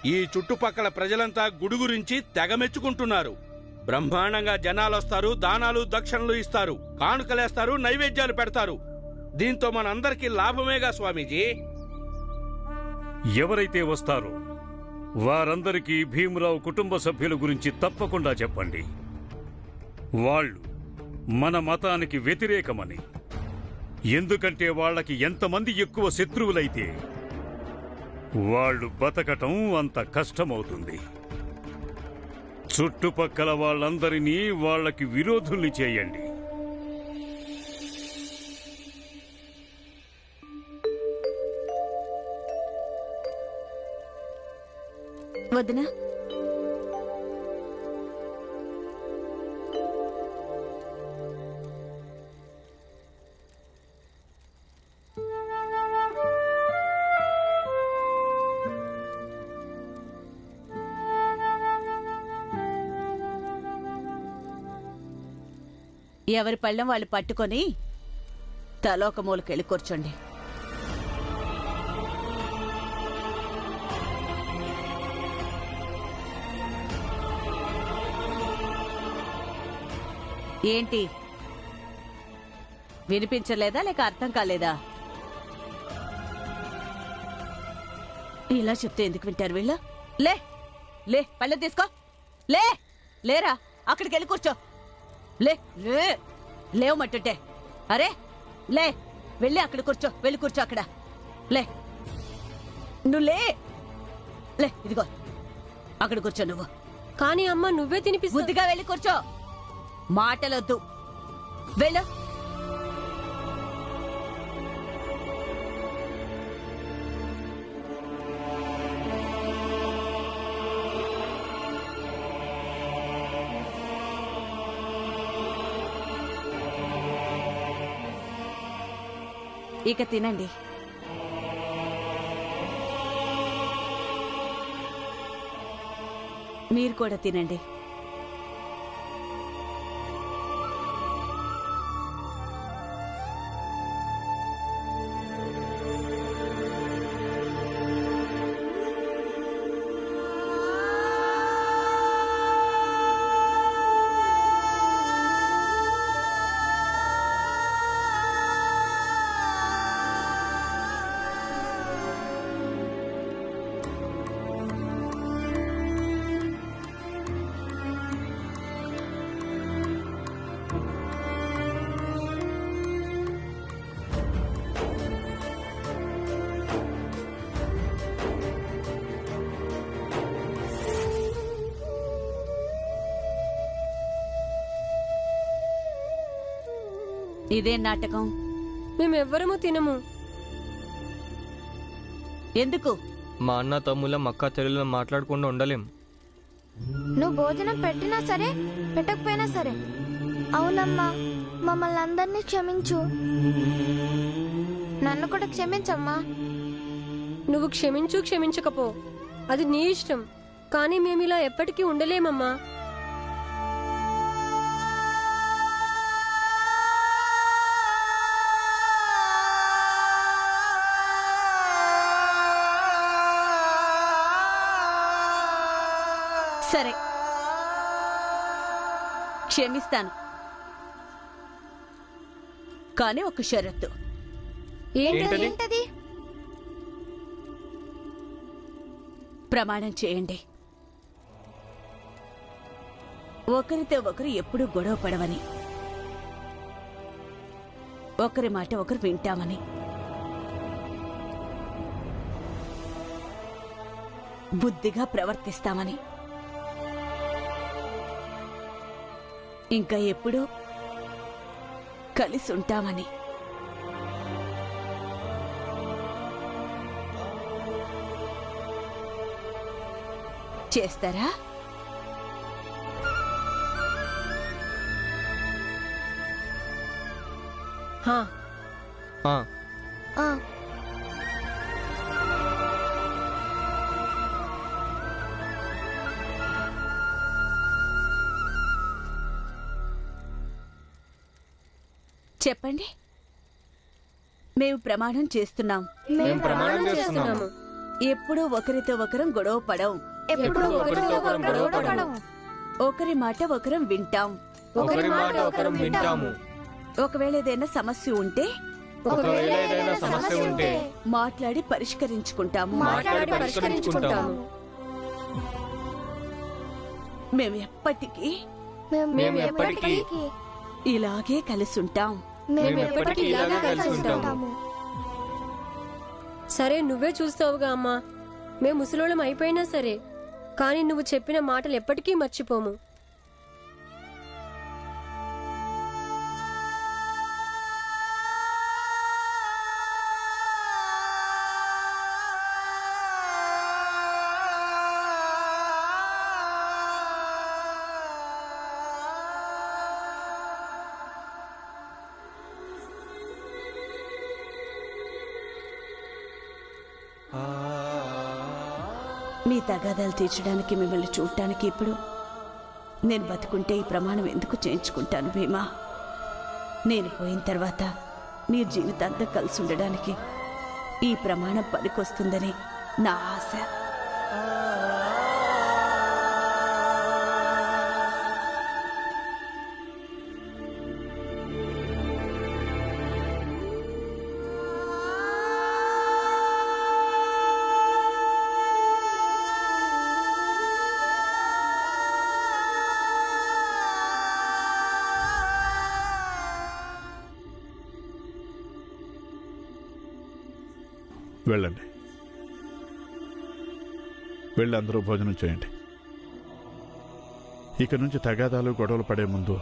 ఈ చుట్టుపక్కల ప్రజలంతా గుడి గురించి తెగ మెచ్చుకుంటున్నారు. బ్రహ్మాండంగా జనాలొస్తారు, దానాలు దక్షిణలు ఇస్తారు, కానుకలేస్తారు, నైవేద్యాలు పెడతారు. దీంతో మనందరికీ లాభమేగా స్వామీజీ. ఎవరైతే వస్తారో వారందరికీ భీమరావు కుటుంబ సభ్యుల గురించి తప్పకుండా చెప్పండి. వాళ్ళు మన మతానికి వ్యతిరేకమని. ఎందుకంటే వాళ్ళకి ఎంతమంది ఎక్కువ శత్రువులైతే వాళ్ళు బతకటం అంత కష్టమవుతుంది. చుట్టుపక్కల వాళ్ళందరినీ వాళ్ళకి విరోధుల్ని చేయండి. వదినా, ఎవరి పళ్ళెం వాళ్ళు పట్టుకొని తలోక మూలకెళ్ళి కూర్చోండి. ఏంటి, వినిపించలేదా లేక అర్థం కాలేదా? ఇలా చెప్తే ఎందుకు వింటారు వీళ్ళు? లే లే, పళ్ళెం తీసుకో. లే లేరా, అక్కడికి వెళ్ళి కూర్చో. లే లే, లేవమంటుంటే. అరే లే, వెళ్ళి అక్కడ కూర్చో, వెళ్ళి కూర్చో అక్కడ. లే నువ్వు లే లే, ఇదిగో అక్కడ కూర్చో నువ్వు. కానీ అమ్మ, నువ్వే తినిపిస్తు. బుద్ధిగా వెళ్ళి కూర్చో, మాటలొద్దు, వెళ్ళు. ఇక తినండి. మీరు కూడా తినండి. ఇదేం నాటకం? మేమెవ్వరము తినము. ఎందుకు? మా అన్న తమ్ముళ్ళ మక్క తెలుగులో మాట్లాడకుండా ఉండలేం. నువ్వు భోజనం పెట్టినా సరే పెట్టకపోయినా సరే. అవునమ్మా, మమ్మల్ని అందరినీ క్షమించు. నన్ను కూడా క్షమించమ్మా. నువ్వు క్షమించు క్షమించకపో, అది నీ ఇష్టం. కానీ మేమిలా ఎప్పటికీ ఉండలేమమ్మా. సరే, క్షమిస్తాను. కానీ ఒక షరతు. ఏంటది? ప్రమాణం చేయండి, ఒకరితో ఒకరు ఎప్పుడూ గొడవ పడవని, ఒకరి మాట ఒకరు వింటామని, బుద్ధిగా ప్రవర్తిస్తామని, ఇంకా ఎప్పుడూ కలిసి ఉంటామని. చేస్తారా? చెప్పండి. మేము ప్రమాణం చేస్తున్నాం. మేము ప్రమాణం చేస్తున్నాము. ఎప్పుడూ ఒకరితో ఒకరం గొడవ పడం. ఎప్పుడు ఒకరితో ఒకరు గొడవపడము. ఒకరి మాట ఒకరం వింటాం. ఒకరి మాట ఒకరం వింటాము. ఒకవేళ ఏదైనా సమస్య ఉంటే ఒకవేళ ఏదైనా సమస్య ఉంటే మాట్లాడి పరిష్కరించుకుంటాము. మాట్లాడి పరిష్కరించుకుంటాము. మేము ఎప్పటికీ మేము ఎప్పటికీ ఇలాగే కలిసుంటాం. మేము ఎప్పటికీ ఇలాగే కలిసి ఉంటాము. సరే, నువ్వే చూస్తావుగా అమ్మా. మేము ముసలోళ్ళం అయిపోయినా సరే, కానీ నువ్వు చెప్పిన మాటలు ఎప్పటికీ మర్చిపోము. మీ తగాదాలు తీర్చడానికి మిమ్మల్ని చూడటానికి ఇప్పుడు నేను బతుకుంటే ఈ ప్రమాణం ఎందుకు చేయించుకుంటాను భీమా? నేను పోయిన తర్వాత మీరు జీవితాంతం కలిసి ఉండడానికి ఈ ప్రమాణం పనికొస్తుందని నా ఆశ. వెళ్ళండి, వెళ్ళి అందరూ భోజనం చేయండి. ఇక నుంచి తగాదాలు గొడవలు పడే ముందు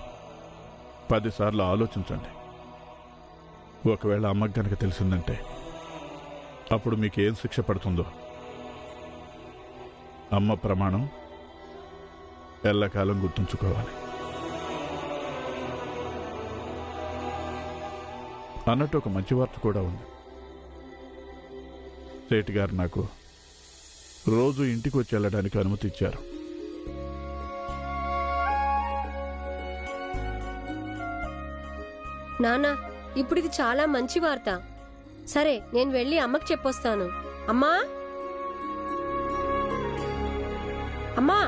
10 సార్లు ఆలోచించండి. ఒకవేళ అమ్మకు గనక తెలిసిందంటే అప్పుడు మీకు ఏం శిక్ష పడుతుందో. అమ్మ ప్రమాణం ఎల్లకాలం గుర్తుంచుకోవాలి. అన్నట్టు ఒక మంచి వార్త కూడా ఉంది. సేట్ గారు నాకు రోజు ఇంటికి వచ్చి వెళ్ళడానికి అనుమతి ఇచ్చారు. నానా, ఇప్పుడు ఇది చాలా మంచి వార్త. సరే, నేను వెళ్ళి అమ్మకి చెప్పొస్తాను. అమ్మా, అమ్మా,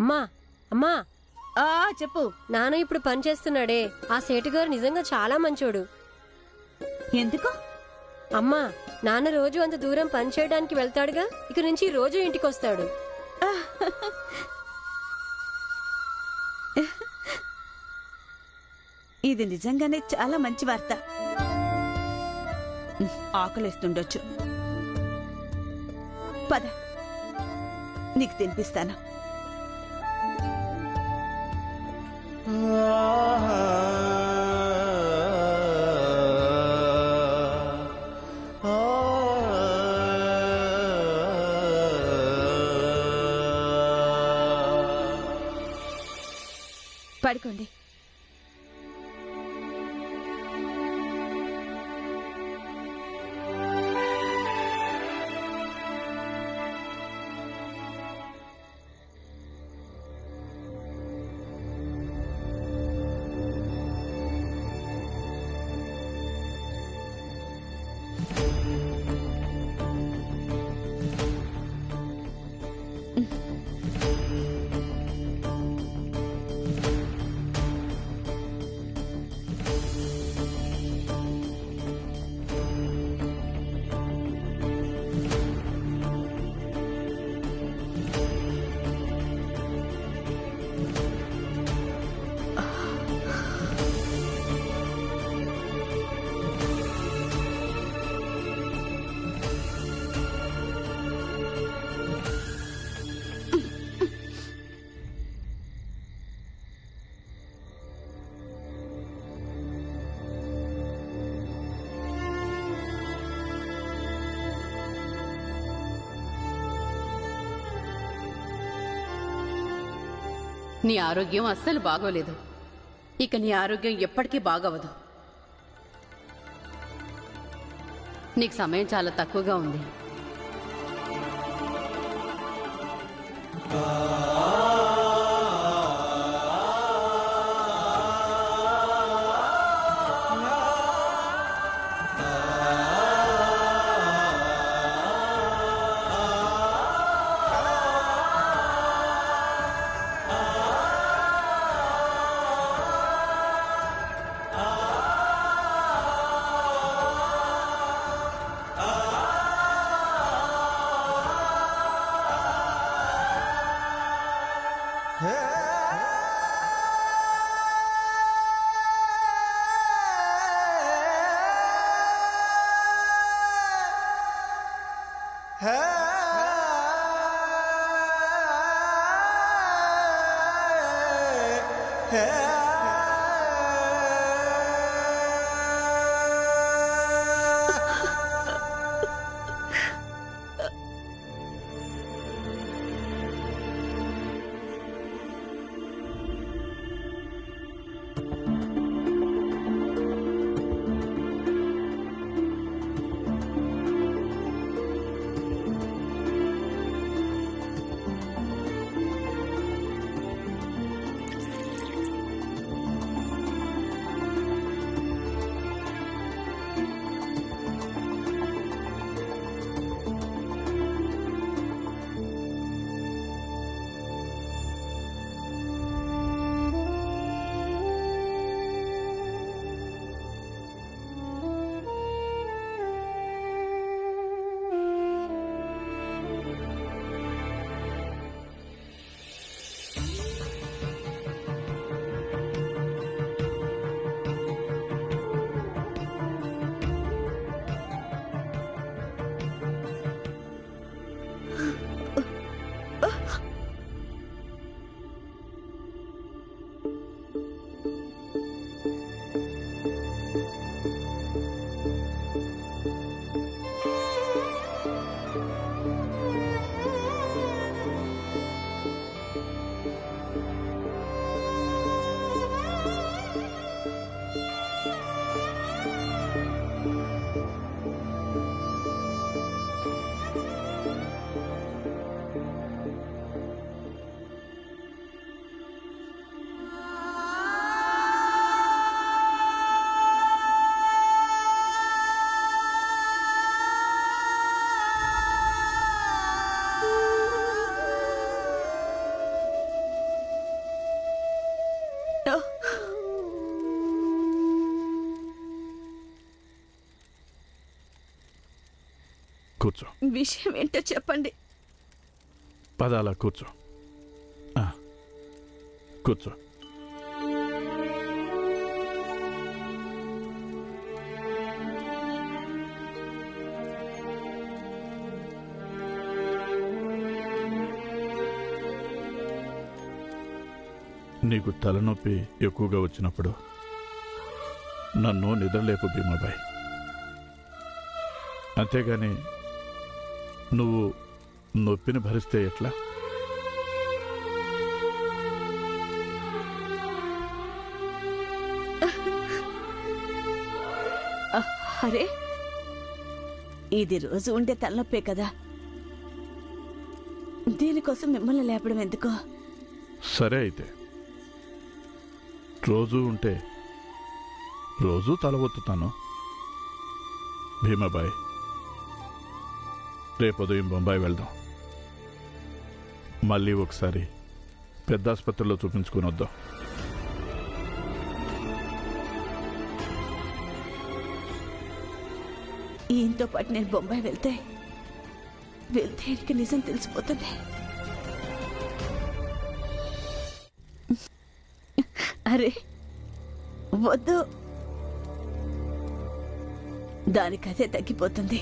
అమ్మా, అమ్మా. చెప్పు. నాన్న ఇప్పుడు పని చేస్తున్నాడే, ఆ సేటుగారు నిజంగా చాలా మంచోడు. ఎందుకు? అమ్మా, నాన్న రోజు అంత దూరం పని చేయడానికి వెళ్తాడుగా, ఇక నుంచి రోజు ఇంటికి వస్తాడు. ఇది నిజంగానే చాలా మంచి వార్త. ఆకలిస్తుండొచ్చు. పద, నీకు తినిపిస్తాను. పడుకోండి. నీ ఆరోగ్యం అస్సలు బాగోలేదు. ఇక నీ ఆరోగ్యం ఎప్పటికీ బాగవదు. నీకు సమయం చాలా తక్కువగా ఉంది. కూర్చో. విషయం ఏంటో చెప్పండి. పదాల కూర్చో. కూర్చో. నీకు తలనొప్పి ఎక్కువగా వచ్చినప్పుడు నన్ను నిద్రలేపు భీమాబాయ్. అంతేగాని నువ్వు నొప్పిని భరిస్తే ఎట్లా? అరే, ఇది రోజు ఉండే తలనొప్పే కదా, దీనికోసం మిమ్మల్ని లేపడం ఎందుకో? సరే అయితే, రోజూ ఉంటే రోజూ తల ఒత్తుతాను. భీమాబాయ్, రేపు ఉదయం బొంబాయి వెళ్దాం. మళ్ళీ ఒకసారి పెద్ద ఆసుపత్రిలో చూపించుకుని వద్దాం. ఈయనతో పాటు నేను బొంబాయి వెళ్తే ఈయనకి నిజం తెలిసిపోతుంది. అరే వద్దు, దానికదే తగ్గిపోతుంది.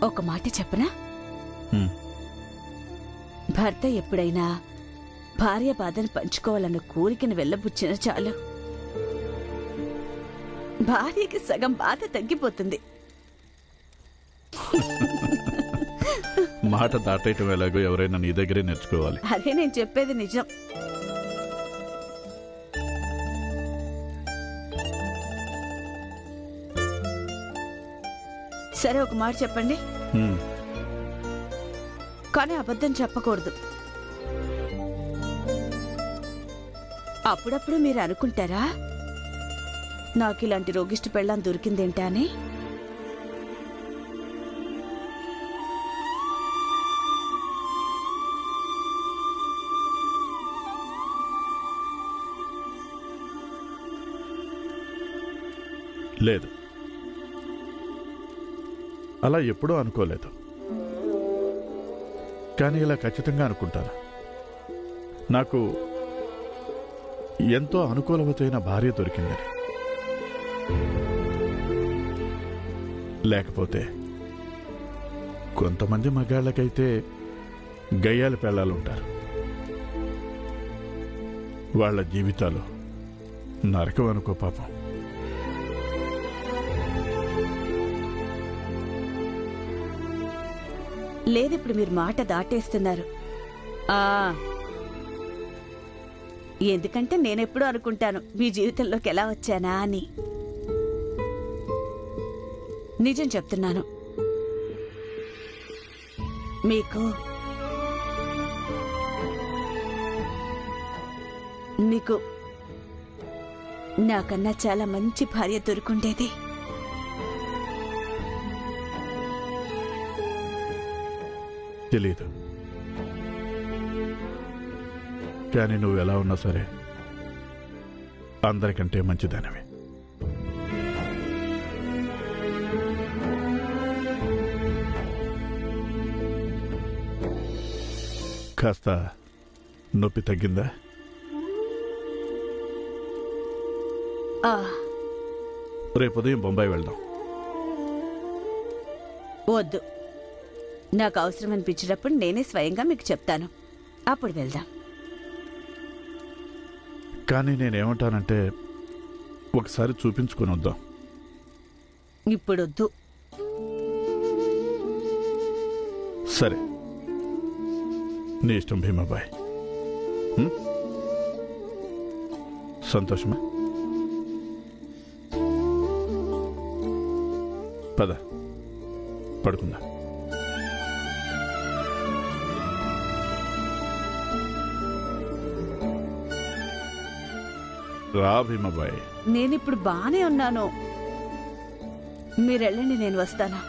ఒక మాట చెప్పనా? భర్త ఎప్పుడైనా భార్య బాధను పంచుకోవాలన్న కోరికను వెళ్ళబుచ్చిన చాలు, భార్యకి సగం బాధ తగ్గిపోతుంది. మాట దాటేయటం ఎలాగో ఎవరైనా నీ దగ్గరే నేర్చుకోవాలి. అదే నేను చెప్పేది నిజం. సరే, ఒక మాట చెప్పండి, కానీ అబద్ధం చెప్పకూడదు. అప్పుడప్పుడు మీరు అనుకుంటారా నాకు ఇలాంటి రోగిష్టి పెళ్ళాం దొరికిందేంటా అని? లేదు, అలా ఎప్పుడూ అనుకోలేదు. కానీ ఇలా ఖచ్చితంగా అనుకుంటాను. నాకు ఎంతో అనుకూలవతైన భార్య దొరికిందని. లేకపోతే కొంతమంది మగాళ్ళకైతే గయ్యాల పిల్లలుంటారు. వాళ్ళ జీవితాలు నరకం అనుకో పాపం. లేదు, ఇప్పుడు మీరు మాట దాటేస్తున్నారు. ఎందుకంటే నేనెప్పుడూ అనుకుంటాను మీ జీవితంలోకి ఎలా వచ్చానా అని. నిజం చెప్తున్నాను, నీకు నాకన్నా చాలా మంచి భార్య దొరుకుండేది. తెలీదు, కానీ నువ్వు ఎలా ఉన్నా సరే అందరికంటే మంచిదానివి. కాస్త నొప్పి తగ్గిందా? రేపు ఉదయం బొంబాయి వెళ్దాం. వద్దు, నాకు అవసరం అనిపించినప్పుడు నేనే స్వయంగా మీకు చెప్తాను, అప్పుడు వెళ్దాం. కానీ నేనేమంటానంటే ఒకసారి చూపించుకొని వద్దాం. ఇప్పుడొద్దు. సరే, నీ ఇష్టం భీమాబాయ్. సంతోషమా? పద పడుకుందా. రా భీమాబాయ్. నేనిప్పుడు బానే ఉన్నాను, మీరెళ్ళండి, నేను వస్తాను.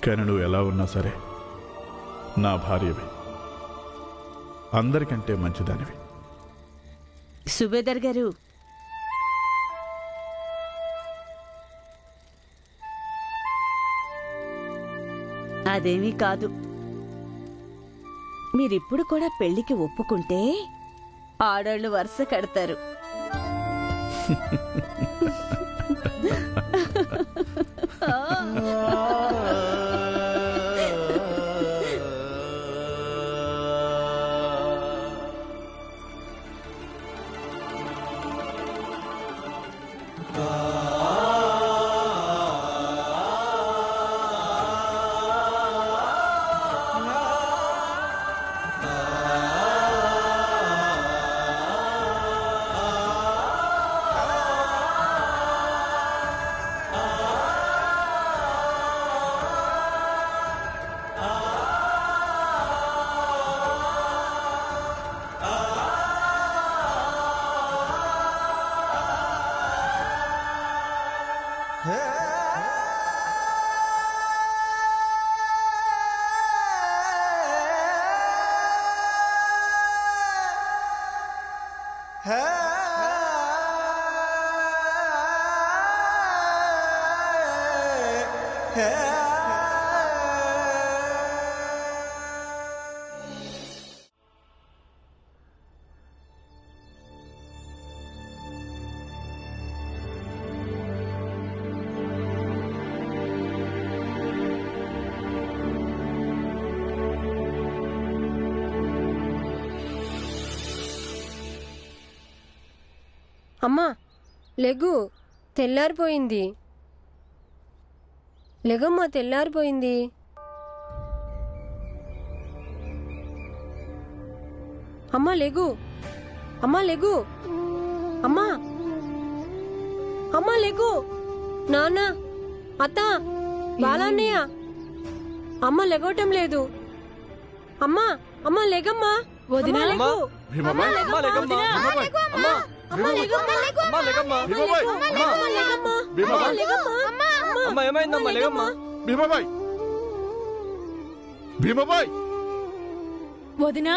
కానీ నువ్వు ఎలా ఉన్నా సరే నా భార్యవి, అందరికంటే మంచిదానివి. సుబేదర్ గారు, అదేమీ కాదు. మీరిప్పుడు కూడా పెళ్లికి ఒప్పుకుంటే ఆడోళ్ళు వరుస కడతారు. అమ్మా లెగు, తెల్లారిపోయింది. లెగమ్మా, తెల్లారిపోయింది. అమ్మా లెగు, అమ్మా లెగు, అమ్మా, అమ్మా లెగు. నాన్న, అత్త, బాలన్నయ్య, అమ్మ లెగవటం లేదు. అమ్మా, అమ్మా లెగమ్మా. వదినా లెగు. అమ్మా లెగమ్మా. అమ్మా లెగమ్మా. అమ్మా లెగమ్మా. అమ్మా లెగమ్మా. అమ్మా ఏమైందమ్మా? లెగమ్మా. భీమాబాయ్, భీమాబాయ్. వదినా,